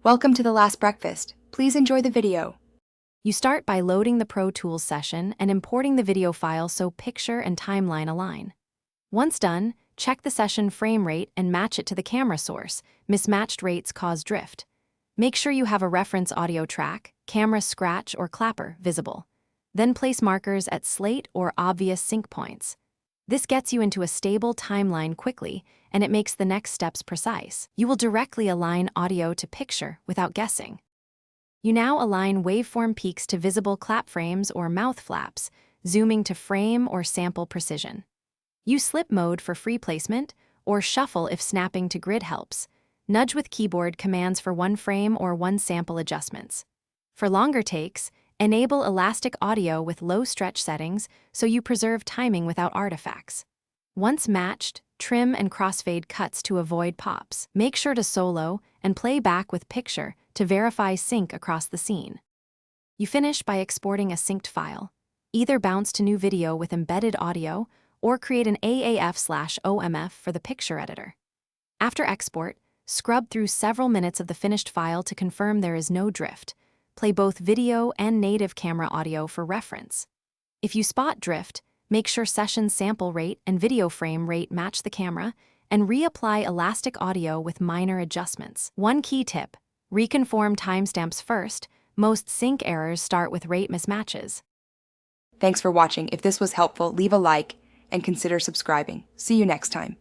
Welcome to the last breakfast. Please enjoy the video. You start by loading the Pro Tools session and importing the video file so picture and timeline align. Once done, check the session frame rate and match it to the camera source. Mismatched rates cause drift. Make sure you have a reference audio track, camera scratch or clapper visible. Then place markers at slate or obvious sync points. This gets you into a stable timeline quickly, and it makes the next steps precise. You will directly align audio to picture without guessing. You now align waveform peaks to visible clap frames or mouth flaps, zooming to frame or sample precision. Use slip mode for free placement, or shuffle if snapping to grid helps. Nudge with keyboard commands for one frame or one sample adjustments. For longer takes, enable elastic audio with low stretch settings so you preserve timing without artifacts. Once matched, trim and crossfade cuts to avoid pops. Make sure to solo and play back with picture to verify sync across the scene. You finish by exporting a synced file. Either bounce to new video with embedded audio or create an AAF/OMF for the picture editor. After export, scrub through several minutes of the finished file to confirm there is no drift. Play both video and native camera audio for reference. If you spot drift, make sure session sample rate and video frame rate match the camera, and reapply elastic audio with minor adjustments. One key tip: reconform timestamps first. Most sync errors start with rate mismatches. Thanks for watching. If this was helpful, leave a like and consider subscribing. See you next time.